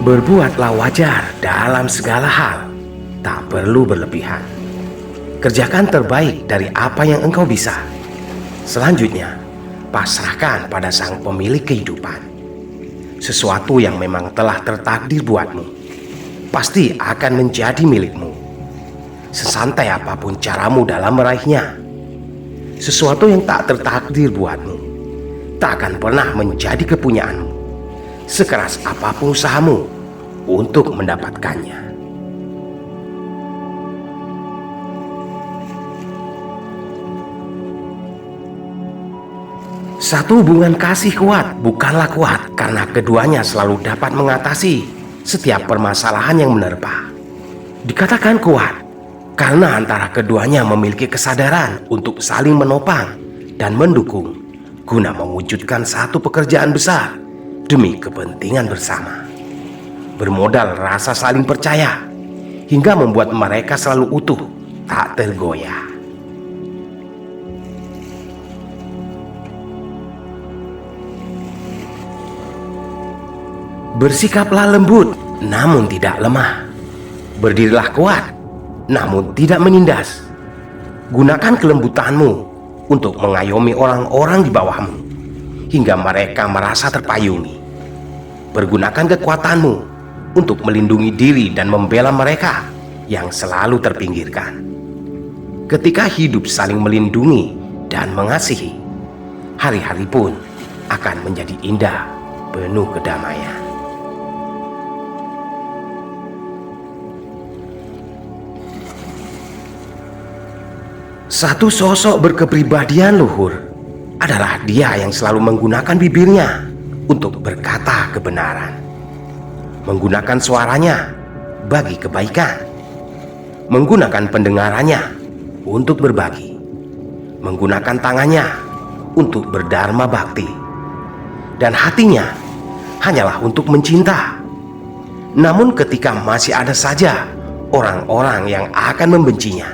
Berbuatlah wajar dalam segala hal, tak perlu berlebihan. Kerjakan terbaik dari apa yang engkau bisa. Selanjutnya, pasrahkan pada sang pemilik kehidupan. Sesuatu yang memang telah tertakdir buatmu, pasti akan menjadi milikmu. Sesantai apapun caramu dalam meraihnya, sesuatu yang tak tertakdir buatmu, tak akan pernah menjadi kepunyaanmu, sekeras apapun usahamu untuk mendapatkannya. Satu hubungan kasih kuat bukanlah kuat karena keduanya selalu dapat mengatasi setiap permasalahan yang menerpa. Dikatakan kuat karena antara keduanya memiliki kesadaran untuk saling menopang dan mendukung guna mewujudkan satu pekerjaan besar demi kepentingan bersama. Bermodal rasa saling percaya hingga membuat mereka selalu utuh, tak tergoyah. Bersikaplah lembut namun tidak lemah. Berdirilah kuat namun tidak menindas. Gunakan kelembutanmu untuk mengayomi orang-orang di bawahmu hingga mereka merasa terpayungi. Pergunakan kekuatanmu untuk melindungi diri dan membela mereka yang selalu terpinggirkan. Ketika hidup saling melindungi dan mengasihi, hari-hari pun akan menjadi indah, penuh kedamaian. Satu sosok berkepribadian luhur adalah dia yang selalu menggunakan bibirnya untuk berkata kebenaran, menggunakan suaranya bagi kebaikan, menggunakan pendengarannya untuk berbagi, menggunakan tangannya untuk berdharma bakti, dan hatinya hanyalah untuk mencinta. Namun ketika masih ada saja orang-orang yang akan membencinya,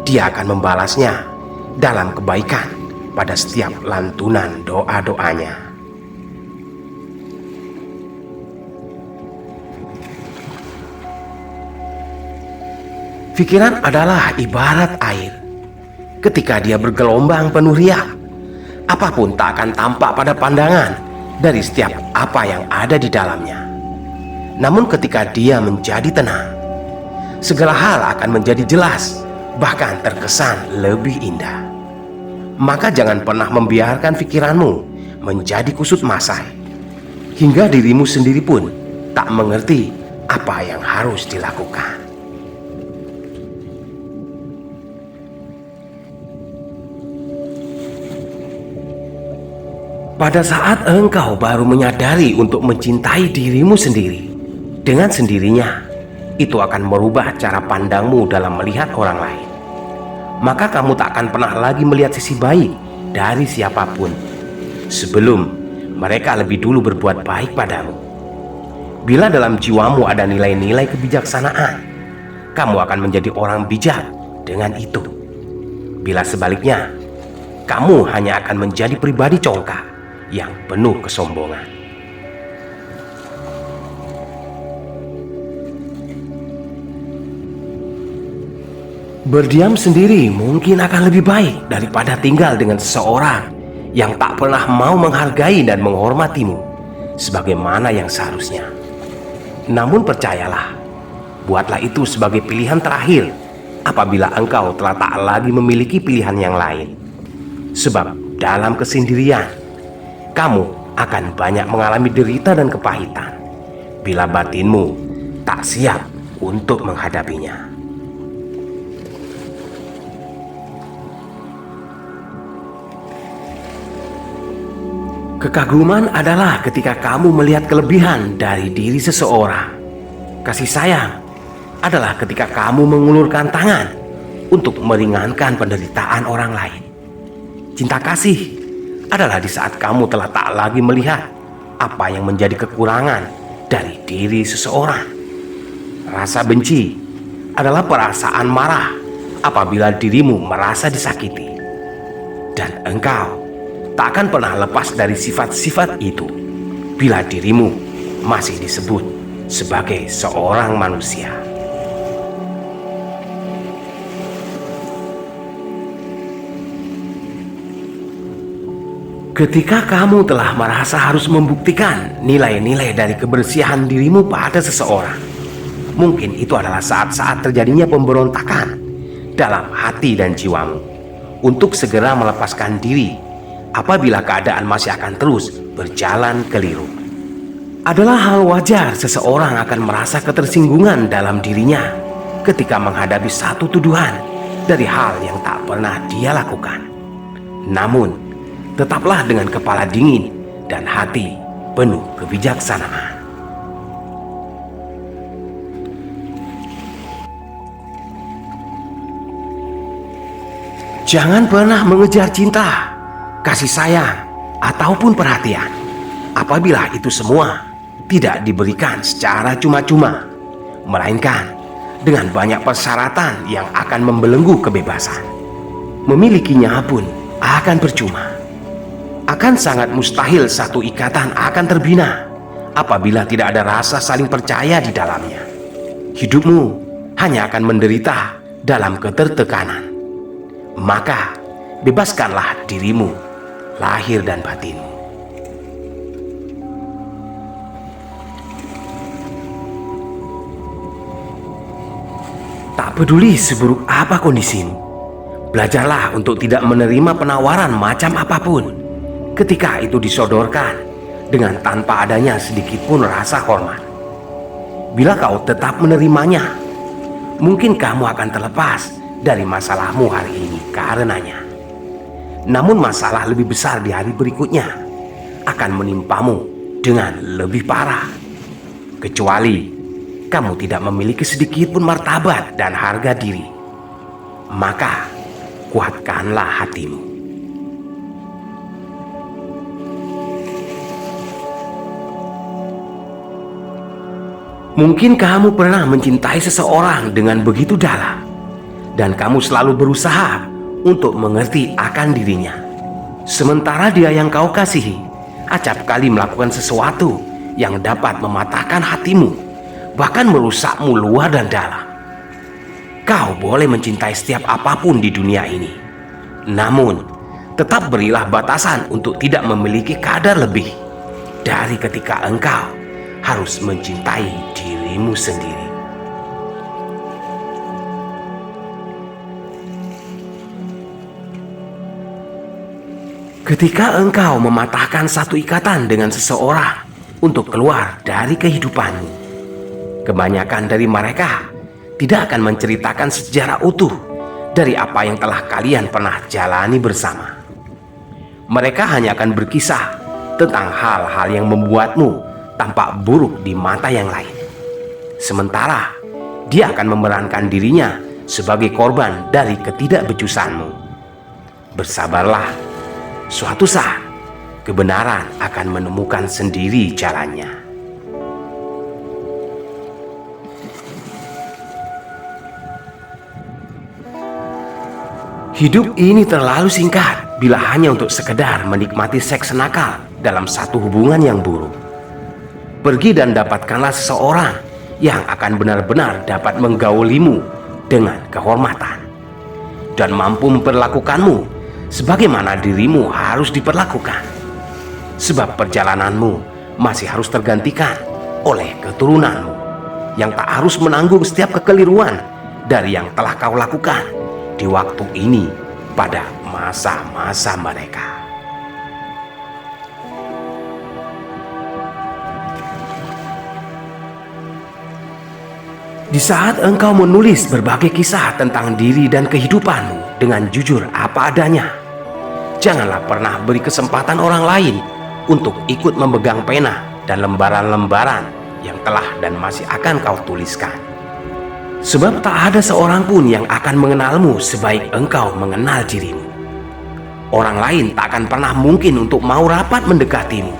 dia akan membalasnya dalam kebaikan pada setiap lantunan doa-doanya. Pikiran adalah ibarat air. Ketika dia bergelombang penuh riak, apapun tak akan tampak pada pandangan dari setiap apa yang ada di dalamnya. Namun ketika dia menjadi tenang, segala hal akan menjadi jelas, bahkan terkesan lebih indah. Maka jangan pernah membiarkan pikiranmu menjadi kusut masai, hingga dirimu sendiri pun tak mengerti apa yang harus dilakukan. Pada saat engkau baru menyadari untuk mencintai dirimu sendiri, dengan sendirinya itu akan merubah cara pandangmu dalam melihat orang lain. Maka kamu tak akan pernah lagi melihat sisi baik dari siapapun sebelum mereka lebih dulu berbuat baik padamu. Bila dalam jiwamu ada nilai-nilai kebijaksanaan, kamu akan menjadi orang bijak dengan itu. Bila sebaliknya, kamu hanya akan menjadi pribadi congkak yang penuh kesombongan. Berdiam sendiri mungkin akan lebih baik daripada tinggal dengan seseorang yang tak pernah mau menghargai dan menghormatimu sebagaimana yang seharusnya. Namun percayalah, buatlah itu sebagai pilihan terakhir apabila engkau telah tak lagi memiliki pilihan yang lain. Sebab dalam kesendirian, kamu akan banyak mengalami derita dan kepahitan bila batinmu tak siap untuk menghadapinya. Kekaguman adalah ketika kamu melihat kelebihan dari diri seseorang. Kasih sayang adalah ketika kamu mengulurkan tangan untuk meringankan penderitaan orang lain. Cinta kasih adalah di saat kamu telah tak lagi melihat apa yang menjadi kekurangan dari diri seseorang. Rasa benci adalah perasaan marah apabila dirimu merasa disakiti. Dan engkau tak akan pernah lepas dari sifat-sifat itu bila dirimu masih disebut sebagai seorang manusia. Ketika kamu telah merasa harus membuktikan nilai-nilai dari kebersihan dirimu pada seseorang, mungkin itu adalah saat-saat terjadinya pemberontakan dalam hati dan jiwamu untuk segera melepaskan diri apabila keadaan masih akan terus berjalan keliru. Adalah hal wajar seseorang akan merasa ketersinggungan dalam dirinya ketika menghadapi satu tuduhan dari hal yang tak pernah dia lakukan. Namun, tetaplah dengan kepala dingin dan hati penuh kebijaksanaan. Jangan pernah mengejar cinta, kasih sayang, ataupun perhatian apabila itu semua tidak diberikan secara cuma-cuma, melainkan dengan banyak persyaratan yang akan membelenggu kebebasan. Memilikinya pun akan percuma. Akan sangat mustahil satu ikatan akan terbina apabila tidak ada rasa saling percaya di dalamnya. Hidupmu hanya akan menderita dalam ketertekanan. Maka bebaskanlah dirimu, lahir dan batinmu. Tak peduli seburuk apa kondisimu, belajarlah untuk tidak menerima penawaran macam apapun ketika itu disodorkan dengan tanpa adanya sedikit pun rasa hormat. Bila kau tetap menerimanya, mungkin kamu akan terlepas dari masalahmu hari ini karenanya. Namun masalah lebih besar di hari berikutnya akan menimpamu dengan lebih parah, kecuali kamu tidak memiliki sedikit pun martabat dan harga diri. Maka kuatkanlah hatimu. Mungkin kamu pernah mencintai seseorang dengan begitu dalam, dan kamu selalu berusaha untuk mengerti akan dirinya. Sementara dia yang kau kasihi acap kali melakukan sesuatu yang dapat mematahkan hatimu, bahkan merusakmu luar dan dalam. Kau boleh mencintai setiap apapun di dunia ini, namun tetap berilah batasan untuk tidak memiliki kadar lebih dari ketika engkau harus mencintai dirimu sendiri. Ketika engkau mematahkan satu ikatan dengan seseorang untuk keluar dari kehidupanmu, kebanyakan dari mereka tidak akan menceritakan sejarah utuh dari apa yang telah kalian pernah jalani bersama. Mereka hanya akan berkisah tentang hal-hal yang membuatmu tampak buruk di mata yang lain. Sementara dia akan memerankan dirinya sebagai korban dari ketidakbecusanmu. Bersabarlah, suatu saat kebenaran akan menemukan sendiri jalannya. Hidup ini terlalu singkat bila hanya untuk sekedar menikmati seks nakal dalam satu hubungan yang buruk. Pergi dan dapatkanlah seseorang yang akan benar-benar dapat menggaulimu dengan kehormatan dan mampu memperlakukanmu sebagaimana dirimu harus diperlakukan. Sebab perjalananmu masih harus tergantikan oleh keturunanmu yang tak harus menanggung setiap kekeliruan dari yang telah kau lakukan di waktu ini pada masa-masa mereka. Di saat engkau menulis berbagai kisah tentang diri dan kehidupanmu dengan jujur apa adanya, janganlah pernah beri kesempatan orang lain untuk ikut memegang pena dan lembaran-lembaran yang telah dan masih akan kau tuliskan. Sebab tak ada seorang pun yang akan mengenalmu sebaik engkau mengenal dirimu. Orang lain tak akan pernah mungkin untuk mau rapat mendekatimu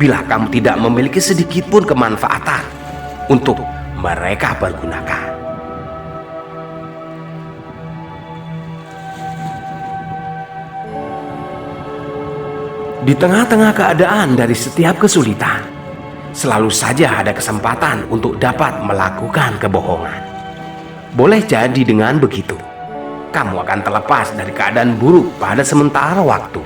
bila kamu tidak memiliki sedikit pun kemanfaatan untuk mereka pergunakan. Di tengah-tengah keadaan dari setiap kesulitan, Selalu saja ada kesempatan untuk dapat melakukan kebohongan. Boleh jadi dengan begitu, kamu akan terlepas dari keadaan buruk pada sementara waktu.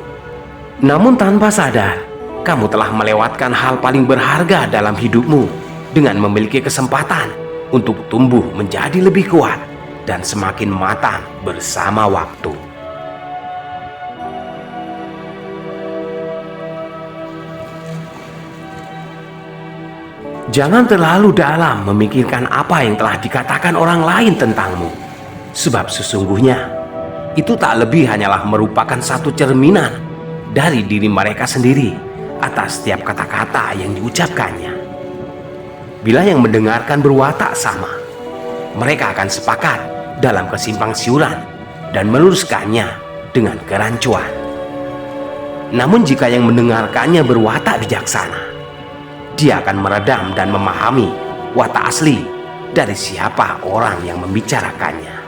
Namun tanpa sadar, kamu telah melewatkan hal paling berharga dalam hidupmu dengan memiliki kesempatan untuk tumbuh menjadi lebih kuat dan semakin matang bersama waktu. Jangan terlalu dalam memikirkan apa yang telah dikatakan orang lain tentangmu, sebab sesungguhnya itu tak lebih hanyalah merupakan satu cerminan dari diri mereka sendiri atas setiap kata-kata yang diucapkannya. Bila yang mendengarkan berwatak sama, mereka akan sepakat dalam kesimpang siuran dan meluruskannya dengan kerancuan. Namun jika yang mendengarkannya berwatak bijaksana, dia akan meredam dan memahami watak asli dari siapa orang yang membicarakannya.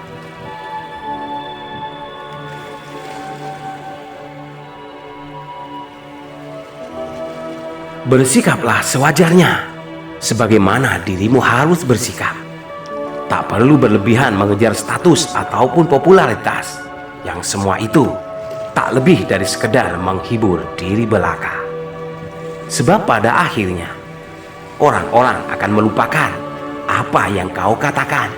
Bersikaplah sewajarnya, sebagaimana dirimu harus bersikap. Tak perlu berlebihan mengejar status ataupun popularitas, yang semua itu tak lebih dari sekedar menghibur diri belaka. Sebab pada akhirnya, orang-orang akan melupakan apa yang kau katakan.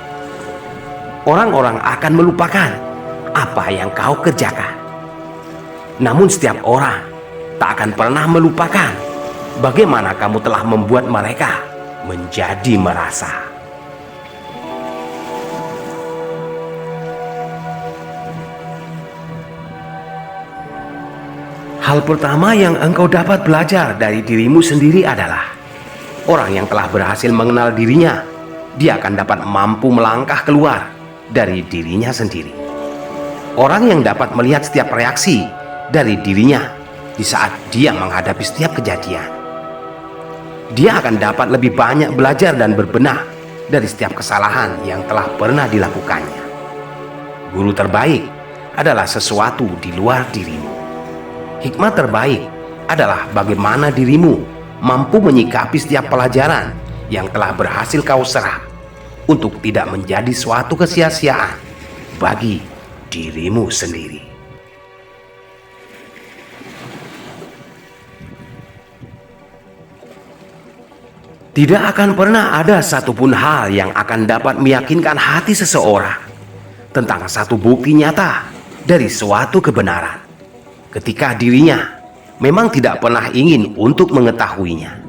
Orang-orang akan melupakan apa yang kau kerjakan. Namun setiap orang tak akan pernah melupakan bagaimana kamu telah membuat mereka menjadi merasa. Hal pertama yang engkau dapat belajar dari dirimu sendiri adalah orang yang telah berhasil mengenal dirinya, dia akan dapat mampu melangkah keluar dari dirinya sendiri. Orang yang dapat melihat setiap reaksi dari dirinya di saat dia menghadapi setiap kejadian, dia akan dapat lebih banyak belajar dan berbenah dari setiap kesalahan yang telah pernah dilakukannya. Guru terbaik adalah sesuatu di luar dirimu. Hikmat terbaik adalah bagaimana dirimu mampu menyikapi setiap pelajaran yang telah berhasil kau serap untuk tidak menjadi suatu kesia-siaan bagi dirimu sendiri. Tidak akan pernah ada satupun hal yang akan dapat meyakinkan hati seseorang tentang satu bukti nyata dari suatu kebenaran, ketika dirinya memang tidak pernah ingin untuk mengetahuinya.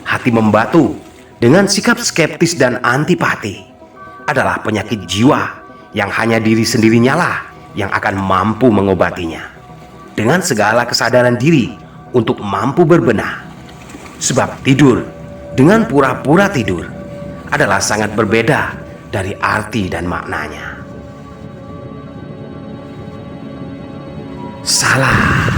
Hati membatu dengan sikap skeptis dan antipati adalah penyakit jiwa yang hanya diri sendirinya lah yang akan mampu mengobatinya, dengan segala kesadaran diri untuk mampu berbenah. Sebab tidur dengan pura-pura tidur adalah sangat berbeda dari arti dan maknanya. Salah.